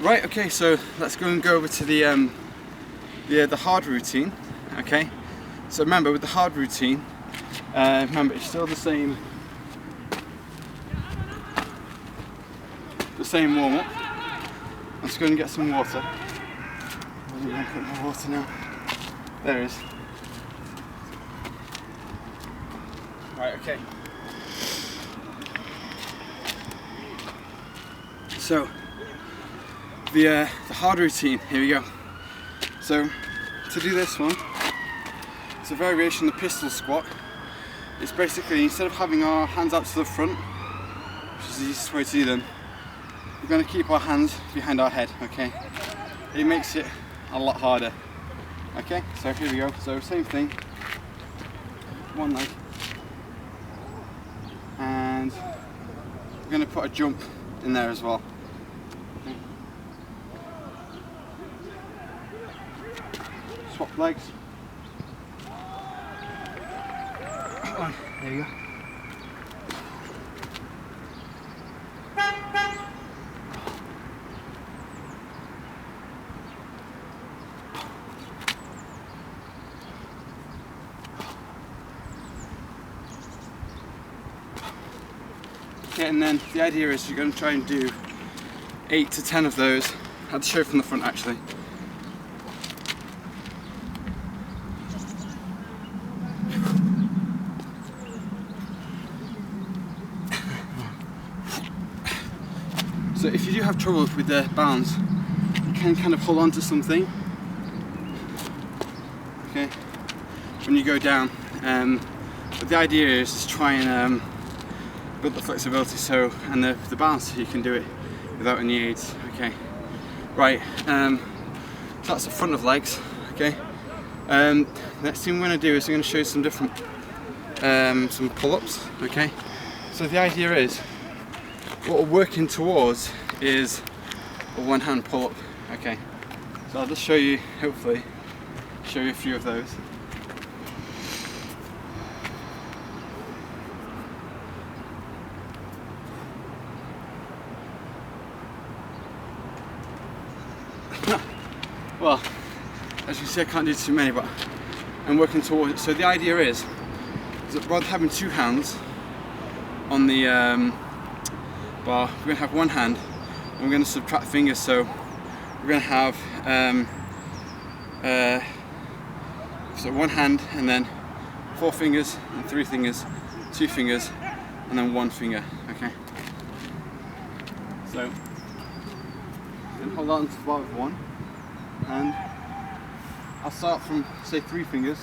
Right, okay, so let's go over to the hard routine. Okay, so remember with the hard routine, remember it's still the same warm up. Let's go and get some water. I'm going to put my water now. There it is. Right, okay. So the hard routine, here we go. So to do this one, it's a variation of the pistol squat. It's basically, instead of having our hands out to the front, which is the easiest way to do them, we're going to keep our hands behind our head, okay? It makes it a lot harder. Okay, so here we go. So same thing, one leg, and we're going to put a jump in there as well. Okay. Swap legs. There you go. Okay, and then the idea is you're going to try and do 8 to 10 of those. I'll show from the front actually. So if you do have trouble with the balance, you can kind of hold on to something, okay, when you go down. But the idea is to try and build the flexibility and the balance, so you can do it without any aids. Okay, right. So that's the front of legs. Okay. Next thing we're going to do is we're going to show you some different some pull-ups. Okay. So the idea is, what we're working towards is a one-hand pull-up. Okay. So I'll just show you, hopefully, show you a few of those. Well, as you can see, I can't do too many, but I'm working towards it. So the idea is that rather than having two hands on the bar, we're going to have one hand and we're going to subtract fingers. So we're going to have so one hand and then 4 fingers and 3 fingers, 2 fingers and then 1 finger. Okay. So hold on to the bar with one. And I'll start from, say, 3 fingers.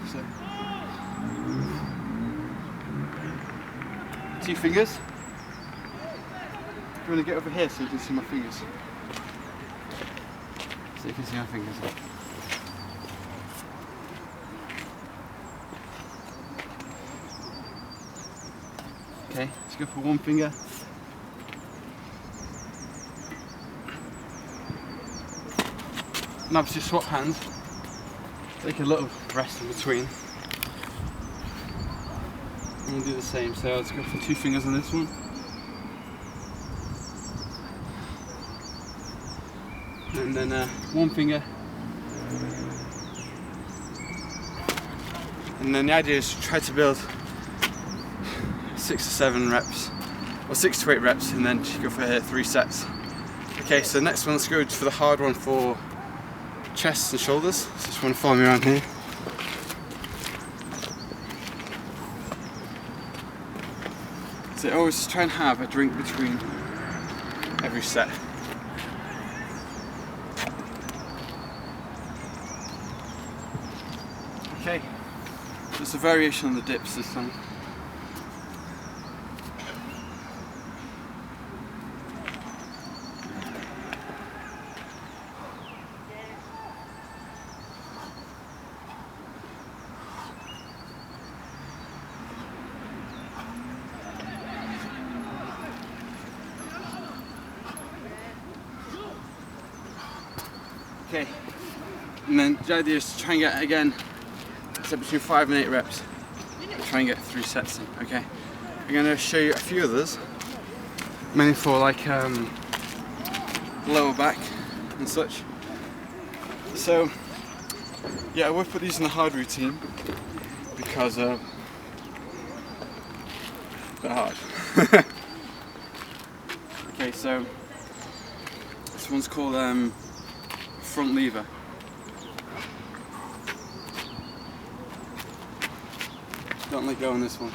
So 2 fingers. I'm going to get over here so you can see my fingers. So you can see my fingers. Okay, let's go for 1 finger. And obviously swap hands, take a little rest in between, and we'll do the same. So let's go for 2 fingers on this one, and then 1 finger, and then the idea is to try to build 6 to 7 reps, or 6 to 8 reps, and then go for 3 sets. Okay, so next one, let's go for the hard one for chest and shoulders. So just want to follow me around here. So always try and have a drink between every set. Okay, so it's a variation on the dips this time. Okay, and then the idea is to try and get, again, so between 5 and 8 reps. Try and get 3 sets in, okay? I'm going to show you a few others, mainly for like lower back and such. So yeah, I would put these in the hard routine because they're hard. Okay, so this one's called front lever. Don't let go on this one.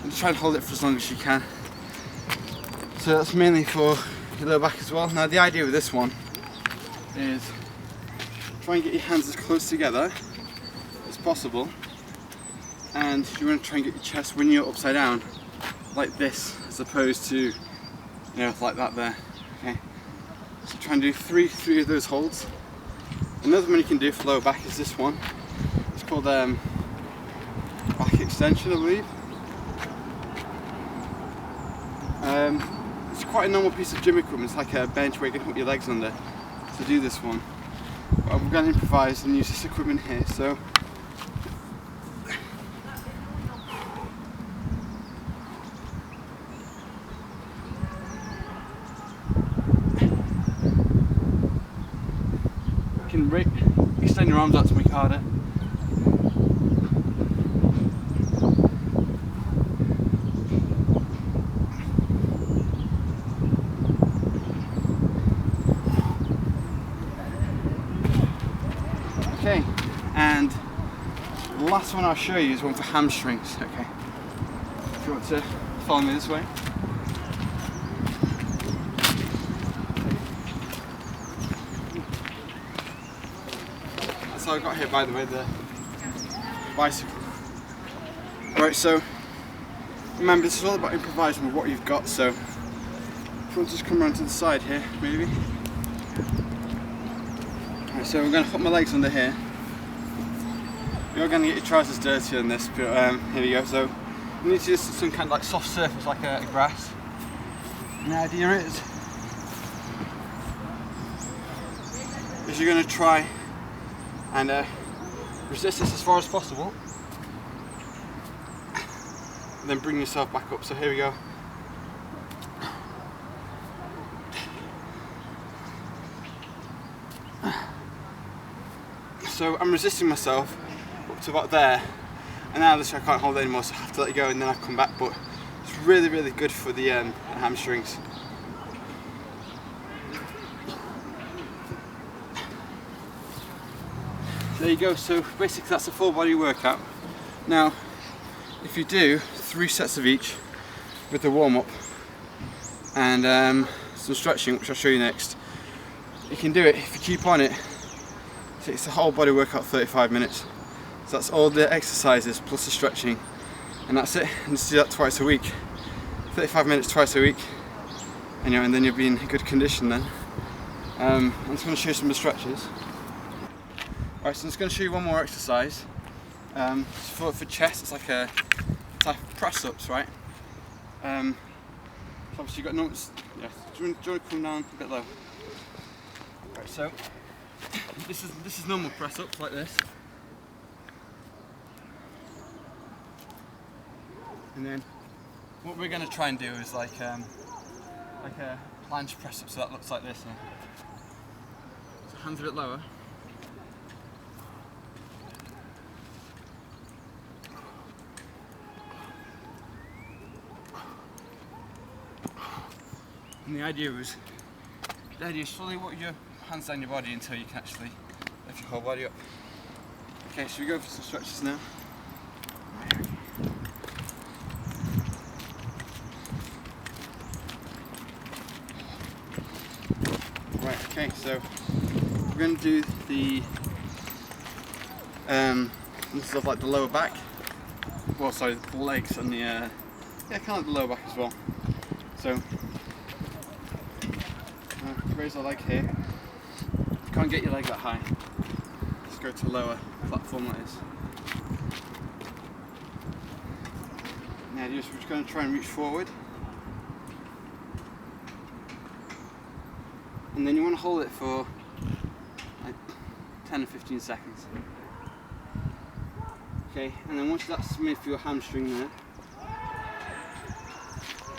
And just try and hold it for as long as you can. So that's mainly for your lower back as well. Now the idea with this one is try and get your hands as close together as possible, and you want to try and get your chest when you're upside down like this, as opposed to, you know, like that there. Okay. So try and do three of those holds. Another one you can do for lower back is this one. It's called back extension, I believe. It's quite a normal piece of gym equipment. It's like a bench where you can put your legs under to do this one. But I'm going to improvise and use this equipment here. So you can extend your arms out to make it harder. Okay, and the last one I'll show you is one for hamstrings. Okay, if you want to follow me this way. That's how I got here, by the way, the bicycle. Right, so remember, this is all about improvising with what you've got. So if you want to just come around to the side here, maybe. So I'm going to put my legs under here. You're going to get your trousers dirty on this, but here we go. So you need to use some kind of like soft surface, like a grass. And the idea is you're going to try and resist this as far as possible, and then bring yourself back up. So here we go. So I'm resisting myself up to about there, and now this I can't hold it anymore, so I have to let it go and then I come back. But it's really, really good for the hamstrings. There you go. So basically that's a full body workout. Now if you do 3 sets of each with the warm-up and some stretching, which I'll show you next, you can do it if you keep on it. It's a whole body workout, 35 minutes. So that's all the exercises plus the stretching, and that's it. And just do that twice a week, 35 minutes twice a week, and then you'll be in good condition then. I'm just going to show you some of the stretches. Alright, so I'm just going to show you one more exercise. For chest, it's like a type of press-ups, right? Obviously you've got no. Yeah. Do you want to come down a bit low? Right, so this is normal press-ups like this, and then what we're going to try and do is like a planche press-up, so that looks like this. So hands a bit lower. And the idea is slowly walk your hands down your body until you can actually lift your whole body up. Okay, so we go for some stretches now. Right, okay, so we're going to do the this is like the lower back. Well, sorry, the legs and the yeah, kind of the lower back as well. So raise our leg here. You can't get your leg that high. Just go to a lower platform like this. the idea is we're just going to try and reach forward. And then you want to hold it for like 10 or 15 seconds. Okay, and then once that's made for your hamstring there,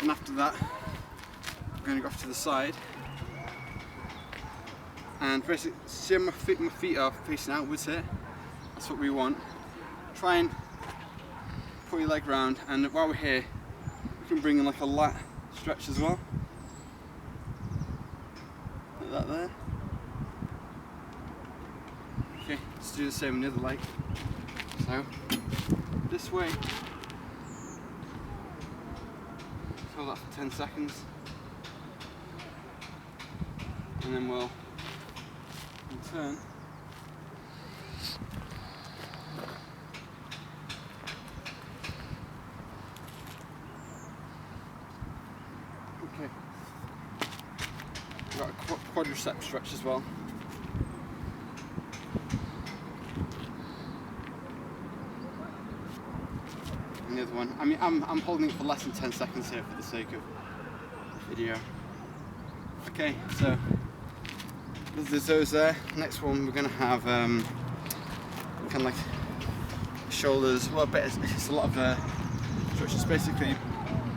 and after that, I'm going to go off to the side. And basically, see my feet are facing outwards here. That's what we want. Try and put your leg round, and while we're here, we can bring in like a lat stretch as well. Like that there. Okay, let's do the same on the other leg. So, this way. Hold that for 10 seconds. And then we'll turn. Okay. We've got a quadricep stretch as well. And the other one. I mean, I'm holding it for less than 10 seconds here for the sake of the video. Okay, so there's those there. Next one we're going to have kind of like shoulders. Well, it's a lot of stretches, basically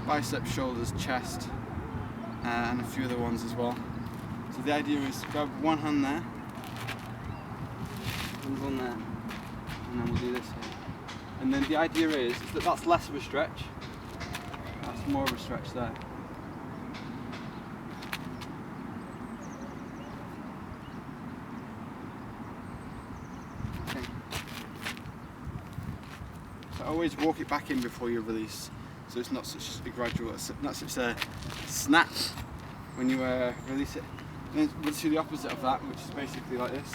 biceps, shoulders, chest, and a few other ones as well. So the idea is grab one hand there, one there, and then we'll do this here. And then the idea is that that's less of a stretch. That's more of a stretch there. Always walk it back in before you release, so it's not such a gradual, not such a snap when you release it. And then we'll do the opposite of that, which is basically like this.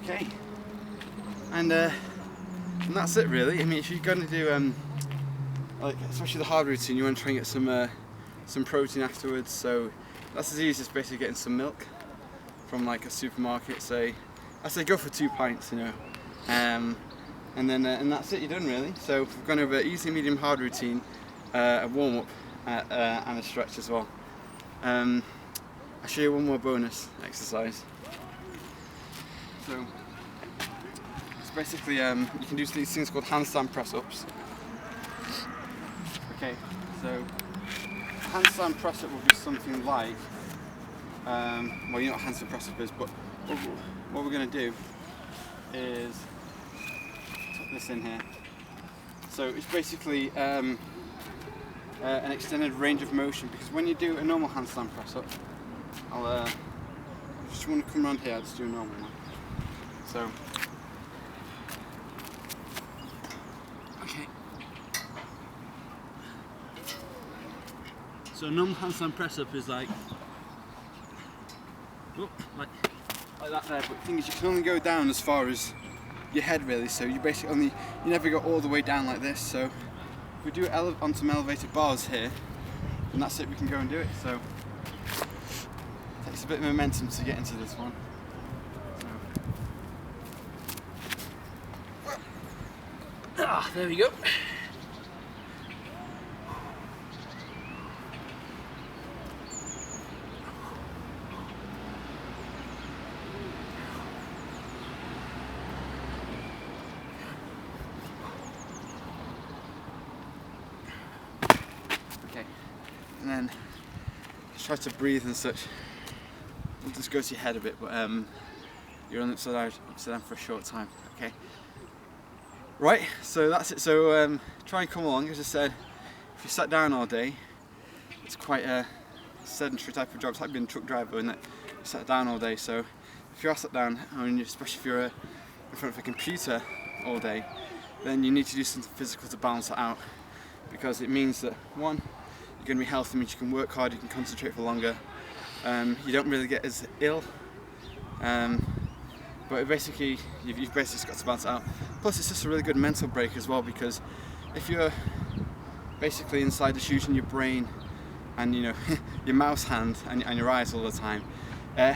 Okay, and that's it really. I mean, if you're going to do like especially the hard routine, you want to try and get some protein afterwards, so that's as easy as basically getting some milk from like a supermarket. Say, I say go for 2 pints, you know, and then and that's it, you're done really. So we've gone over easy, medium, hard routine, a warm up, and a stretch as well. I'll show you one more bonus exercise. So it's basically you can do these things called handstand press ups. Okay, so handstand press up will be something like, well, you know what handstand press up is, but what we're going to do is tuck this in here. So it's basically an extended range of motion, because when you do a normal handstand press up, I'll just want to come around here, I'll just do a normal one. So, okay. So a normal handstand press up is like that there, but the thing is you can only go down as far as your head really, so you basically you never go all the way down like this. So if we do it on some elevated bars here, then that's it, we can go and do it. So it takes a bit of momentum to get into this one. So. There we go. And then just try to breathe and such. We'll just go to your head a bit, but you're on the upside down for a short time. Okay. Right, so that's it. So try and come along. As I said, if you sat down all day, it's quite a sedentary type of job. It's like being a truck driver, isn't it? You sat down all day. So if you are sat down, I mean, especially if you're in front of a computer all day, then you need to do something physical to balance that out, because it means that one, you're going to be healthy, means you can work hard, you can concentrate for longer, you don't really get as ill, but basically you've basically got to balance it out. Plus it's just a really good mental break as well, because if you're basically inside the shoes in your brain and you know your mouse hand and your eyes all the time. I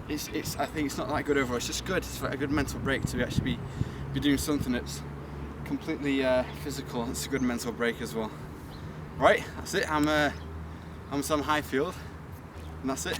think it's not that good overall. It's just good. It's a good mental break to actually be doing something that's completely physical. It's a good mental break as well. Right, that's it. I'm Sam Highfield, and that's it.